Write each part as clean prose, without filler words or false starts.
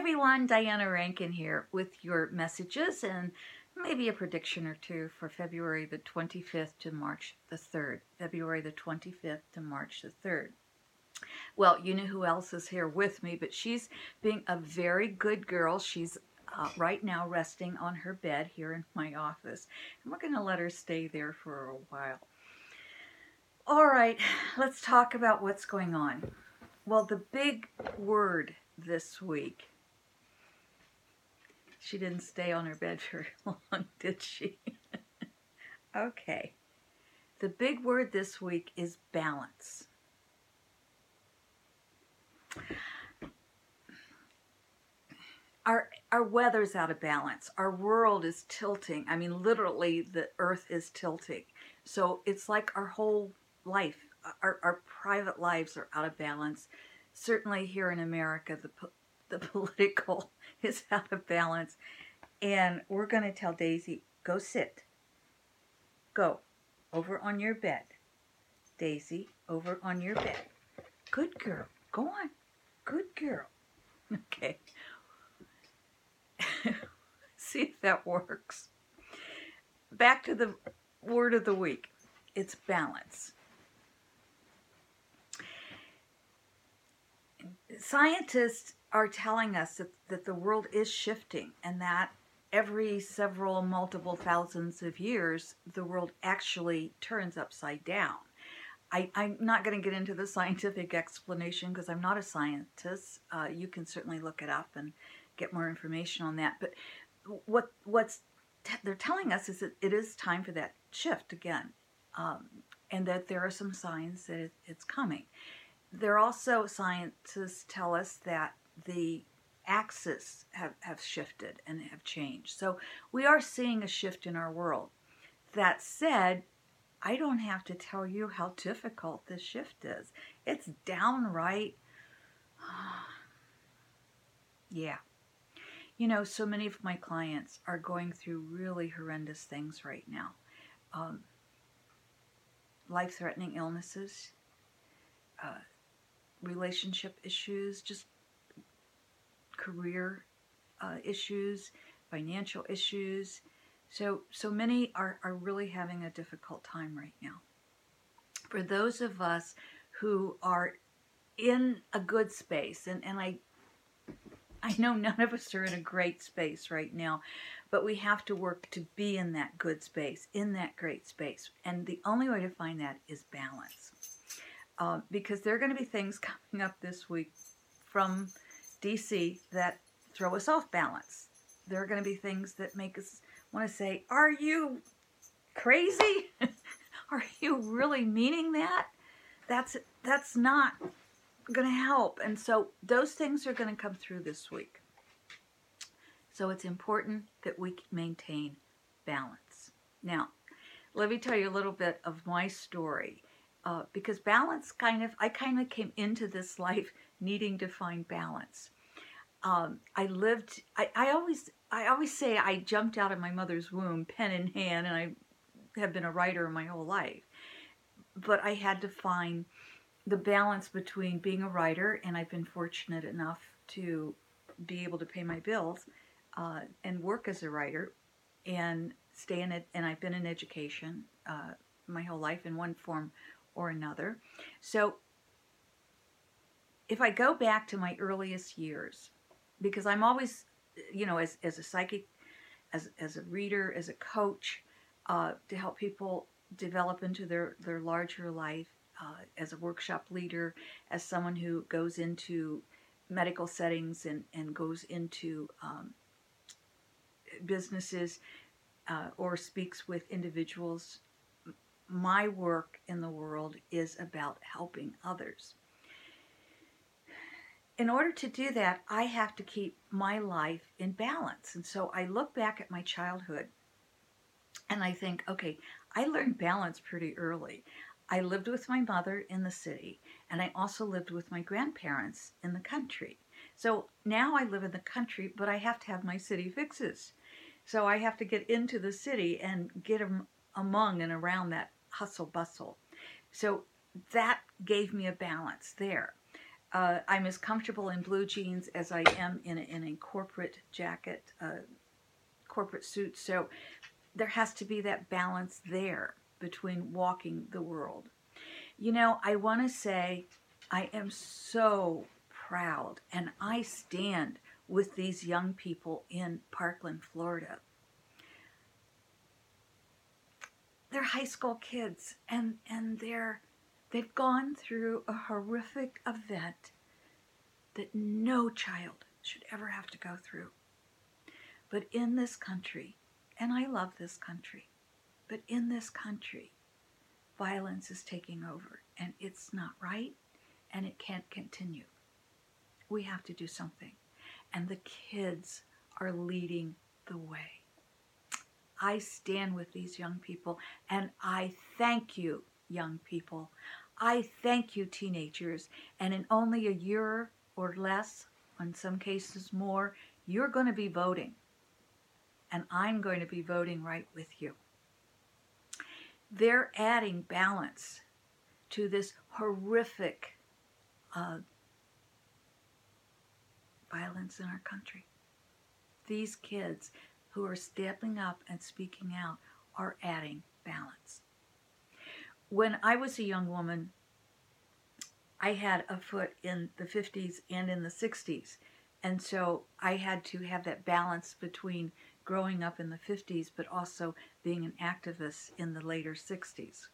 everyone, Diana Rankin here with your messages and maybe a prediction or two for February the 25th to March the 3rd. February the 25th to March the 3rd. Well, you know who else is here with me, but she's being a very good girl. She's right now resting on her bed here in my office, and we're going to let her stay there for a while. All right, let's talk about what's going on. Well, the big word this week. She didn't stay on her bed very long, did she? Okay. The big word this week is balance. Our weather's out of balance. Our world is tilting. I mean, literally, the earth is tilting. So it's like our whole life, our private lives are out of balance. Certainly here in America, the political is out of balance. And we're going to tell Daisy, go sit. Go. Over on your bed. Daisy, over on your bed. Good girl. Go on. Good girl. Okay. See if that works. Back to the word of the week. It's balance. Scientists are telling us that the world is shifting and that every multiple thousands of years, the world actually turns upside down. I'm not going to get into the scientific explanation because I'm not a scientist. You can certainly look it up and get more information on that. But they're telling us is that it is time for that shift again, and that there are some signs that it's coming. There are also scientists tell us that the axes have shifted and have changed. So we are seeing a shift in our world. That said, I don't have to tell you how difficult this shift is. It's downright, yeah. You know, so many of my clients are going through really horrendous things right now. Life-threatening illnesses, relationship issues, just career issues, financial issues. So many are really having a difficult time right now. For those of us who are in a good space, and I know none of us are in a great space right now, but we have to work to be in that good space, in that great space. And the only way to find that is balance. Because there are going to be things coming up this week from DC that throw us off balance. There are going to be things that make us want to say, are you crazy? Are you really meaning that? That's not going to help. And so those things are going to come through this week. So it's important that we maintain balance. Now, let me tell you a little bit of my story. Because balance I kind of came into this life needing to find balance. I always say I jumped out of my mother's womb, pen in hand, and I have been a writer my whole life. But I had to find the balance between being a writer, and I've been fortunate enough to be able to pay my bills and work as a writer and stay in it. And I've been in education my whole life in one form or another. So if I go back to my earliest years, because I'm always, you know, as a psychic, as a reader, as a coach, to help people develop into their larger life, as a workshop leader, as someone who goes into medical settings and goes into businesses or speaks with individuals. My work in the world is about helping others. In order to do that, I have to keep my life in balance. And so I look back at my childhood and I think, okay, I learned balance pretty early. I lived with my mother in the city, and I also lived with my grandparents in the country. So now I live in the country, but I have to have my city fixes. So I have to get into the city and get among and around that hustle bustle. So that gave me a balance there. I'm as comfortable in blue jeans as I am in a corporate jacket, corporate suit. So there has to be that balance there between walking the world. You know, I want to say I am so proud, and I stand with these young people in Parkland, Florida. They're high school kids, and they've gone through a horrific event that no child should ever have to go through. But in this country, and I love this country, but in this country, violence is taking over, and it's not right, and it can't continue. We have to do something, and the kids are leading the way. I stand with these young people, and I thank you, young people. I thank you, teenagers, and in only a year or less, in some cases more, you're going to be voting, and I'm going to be voting right with you. They're adding balance to this horrific violence in our country. These kids who are stepping up and speaking out are adding balance. When I was a young woman, I had a foot in the 50s and in the 60s. And so I had to have that balance between growing up in the 50s, but also being an activist in the later 60s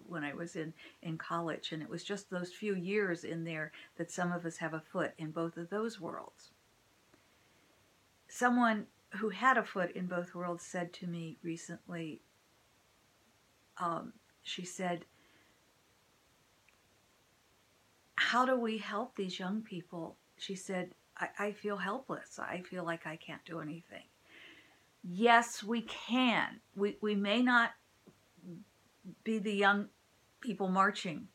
when I was in college. And it was just those few years in there that some of us have a foot in both of those worlds. Someone who had a foot in both worlds said to me recently, she said, how do we help these young people? She said, I feel helpless. I feel like I can't do anything. Yes, we can. We may not be the young people marching,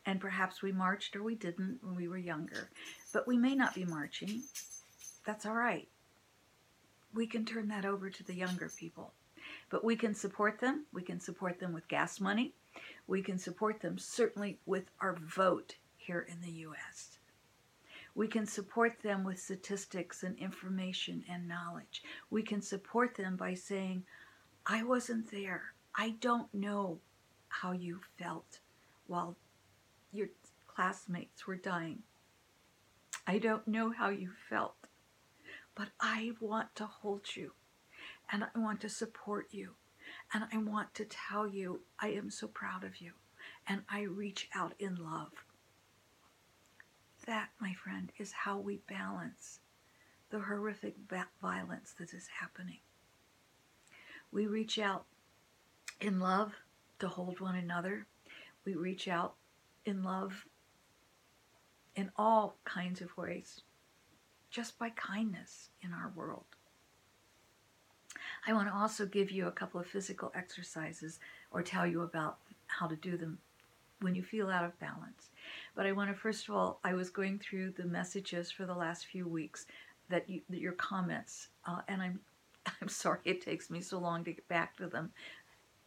and perhaps we marched or we didn't when we were younger, but we may not be marching. That's all right. We can turn that over to the younger people. But we can support them. We can support them with gas money. We can support them certainly with our vote here in the U.S. We can support them with statistics and information and knowledge. We can support them by saying, I wasn't there. I don't know how you felt while your classmates were dying. I don't know how you felt, but I want to hold you, and I want to support you, and I want to tell you I am so proud of you, and I reach out in love. That, my friend, is how we balance the horrific violence that is happening. We reach out in love to hold one another. We reach out in love in all kinds of ways, just by kindness in our world. I want to also give you a couple of physical exercises or tell you about how to do them when you feel out of balance. But I want to, first of all, I was going through the messages for the last few weeks that your comments, and I'm sorry it takes me so long to get back to them,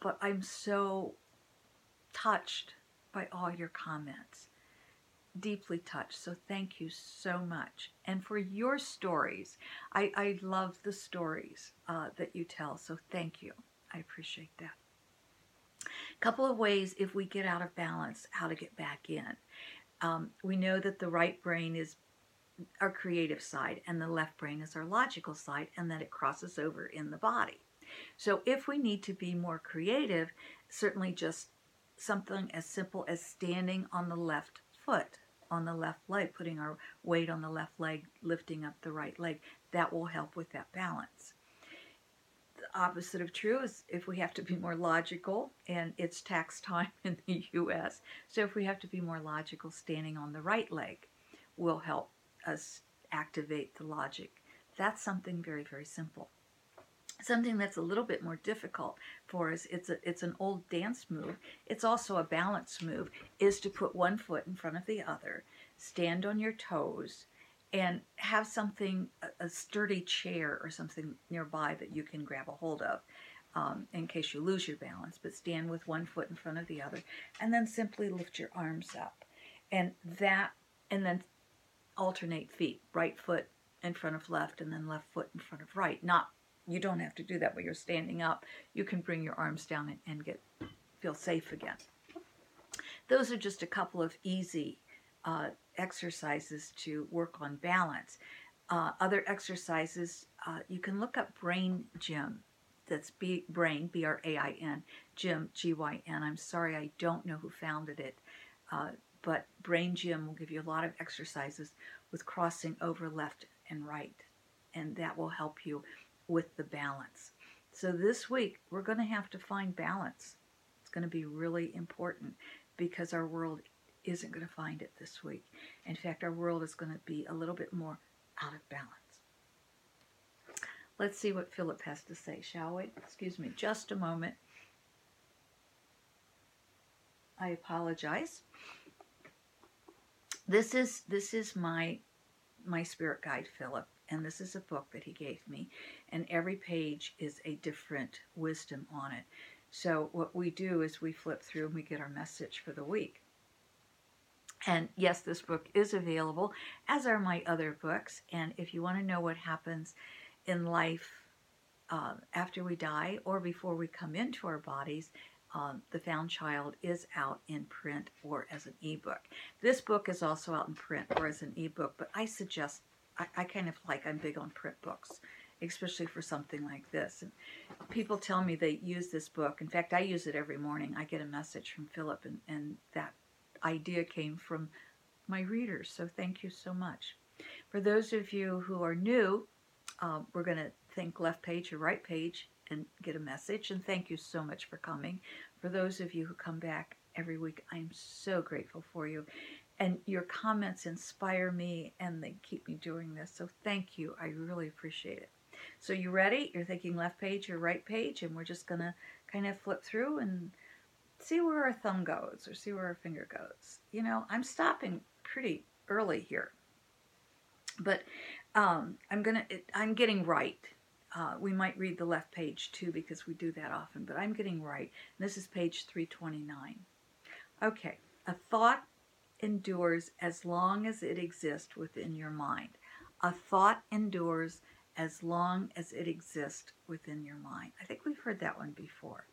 but I'm so touched by all your comments. Deeply touched. So thank you so much. And for your stories, I love the stories that you tell. So thank you. I appreciate that. A couple of ways, if we get out of balance, how to get back in. We know that the right brain is our creative side and the left brain is our logical side, and that it crosses over in the body. So if we need to be more creative, certainly just something as simple as standing on the left foot, on the left leg, putting our weight on the left leg, lifting up the right leg, that will help with that balance. The opposite of true is if we have to be more logical, and it's tax time in the U.S., so if we have to be more logical, standing on the right leg will help us activate the logic. That's something very, very simple. Something that's a little bit more difficult for us, it's an old dance move, it's also a balance move, is to put one foot in front of the other, stand on your toes, and have something, a sturdy chair or something nearby that you can grab a hold of in case you lose your balance, but stand with one foot in front of the other, and then simply lift your arms up. And that and then alternate feet, right foot in front of left and then left foot in front of right. Not, you don't have to do that while you're standing up. You can bring your arms down and feel safe again. Those are just a couple of easy exercises to work on balance. Other exercises, you can look up Brain Gym. That's Brain, B-R-A-I-N, Gym, G-Y-N. I'm sorry, I don't know who founded it, but Brain Gym will give you a lot of exercises with crossing over left and right, and that will help you with the balance. So this week, we're going to have to find balance. It's going to be really important because our world isn't going to find it this week. In fact, our world is going to be a little bit more out of balance. Let's see what Philip has to say, shall we? Excuse me, just a moment. I apologize. This is my spirit guide, Philip, and this is a book that he gave me, and every page is a different wisdom on it. So what we do is we flip through and we get our message for the week. And yes, this book is available, as are my other books. And if you want to know what happens in life after we die or before we come into our bodies, The Found Child is out in print or as an ebook. This book is also out in print or as an ebook, but I suggest, I kind of like, I'm big on print books, especially for something like this. And people tell me they use this book. In fact, I use it every morning. I get a message from Philip, and that idea came from my readers, so thank you so much. For those of you who are new, we're going to think left page or right page and get a message, and thank you so much for coming. For those of you who come back every week, I am so grateful for you, and your comments inspire me and they keep me doing this, so thank you. I really appreciate it. So you ready? You're thinking left page or right page, and we're just going to kind of flip through and see where our thumb goes or see where our finger goes. You know, I'm stopping pretty early here, but I'm getting right. We might read the left page too because we do that often, but I'm getting right. And this is page 329. Okay, a thought endures as long as it exists within your mind. A thought endures as long as it exists within your mind. I think we've heard that one before.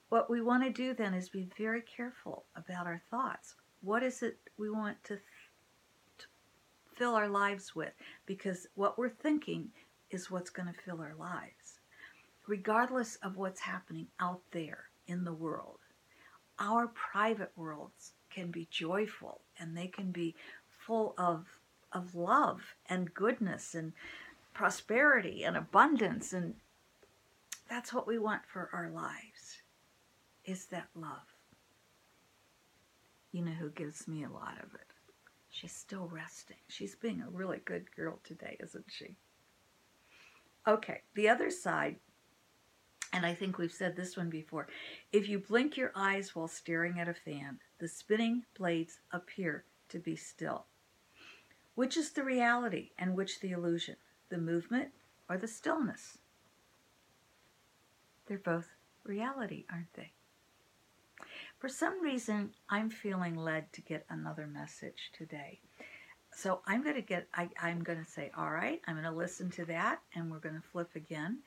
What we want to do then is be very careful about our thoughts. What is it we want to fill our lives with? Because what we're thinking is what's going to fill our lives. Regardless of what's happening out there in the world, our private worlds can be joyful and they can be full of love and goodness and prosperity and abundance, and that's what we want for our lives, is that love. You know who gives me a lot of it? She's still resting. She's being a really good girl today, isn't she? Okay, the other side, and I think we've said this one before. If you blink your eyes while staring at a fan, the spinning blades appear to be still. Which is the reality and which the illusion? The movement or the stillness? They're both reality, aren't they? For some reason, I'm feeling led to get another message today. So I'm going to say, all right, I'm going to listen to that, and we're going to flip again,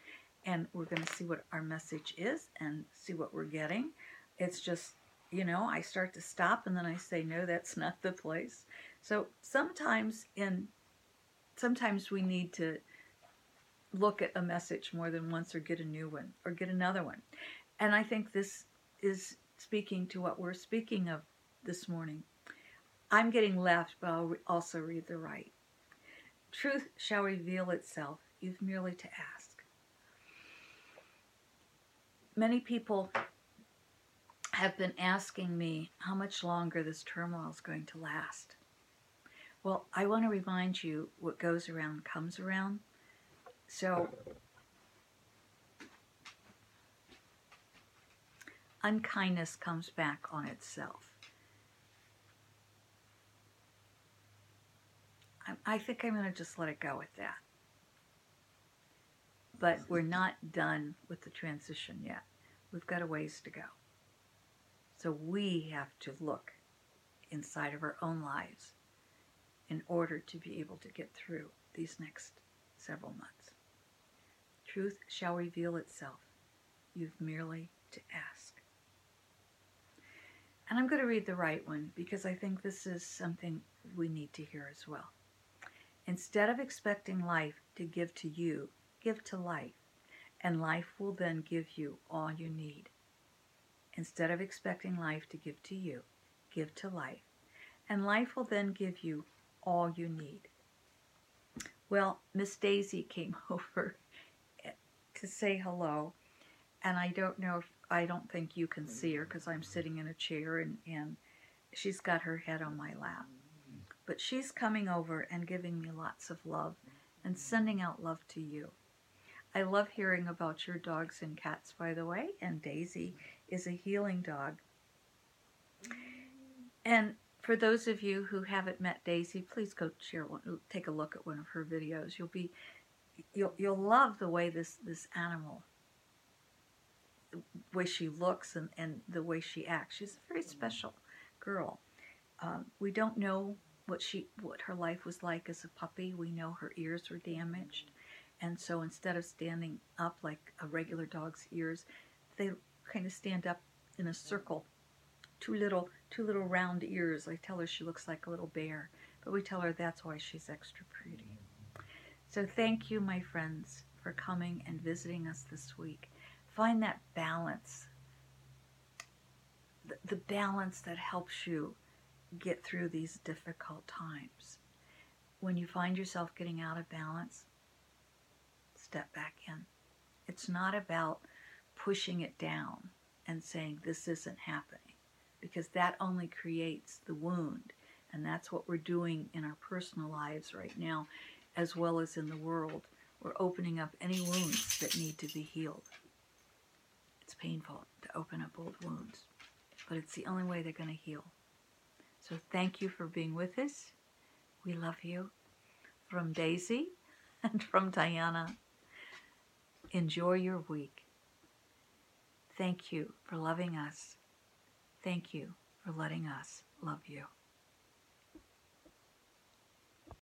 and we're going to see what our message is and see what we're getting. It's just, you know, I start to stop, and then I say, no, that's not the place. So sometimes we need to look at a message more than once or get a new one or get another one. And I think this is speaking to what we're speaking of this morning. I'm getting left, but I'll also read the right. Truth shall reveal itself. You've merely to ask. Many people have been asking me how much longer this turmoil is going to last. Well, I want to remind you, what goes around comes around. So unkindness comes back on itself. I think I'm going to just let it go with that. But we're not done with the transition yet. We've got a ways to go. So we have to look inside of our own lives in order to be able to get through these next several months. Truth shall reveal itself. You've merely to ask. And I'm going to read the right one because I think this is something we need to hear as well. Instead of expecting life to give to you, give to life, and life will then give you all you need. Instead of expecting life to give to you, give to life, and life will then give you all you need. Well, Miss Daisy came over to say hello, and I don't think you can see her because I'm sitting in a chair and she's got her head on my lap. But she's coming over and giving me lots of love and sending out love to you. I love hearing about your dogs and cats, by the way, and Daisy is a healing dog. And for those of you who haven't met Daisy, please go take a look at one of her videos. You'll love the way this animal, the way she looks and the way she acts. She's a very special girl. We don't know what her life was like as a puppy. We know her ears were damaged, and so instead of standing up like a regular dog's ears, they kind of stand up in a circle. Two little round ears. I tell her she looks like a little bear, but we tell her that's why she's extra pretty. So thank you, my friends, for coming and visiting us this week. Find that balance, the balance that helps you get through these difficult times. When you find yourself getting out of balance, step back in. It's not about pushing it down and saying this isn't happening, because that only creates the wound, and that's what we're doing in our personal lives right now, as well as in the world. We're opening up any wounds that need to be healed. It's painful to open up old wounds, but it's the only way they're going to heal. So thank you for being with us. We love you. From Daisy and from Diana, enjoy your week. Thank you for loving us. Thank you for letting us love you.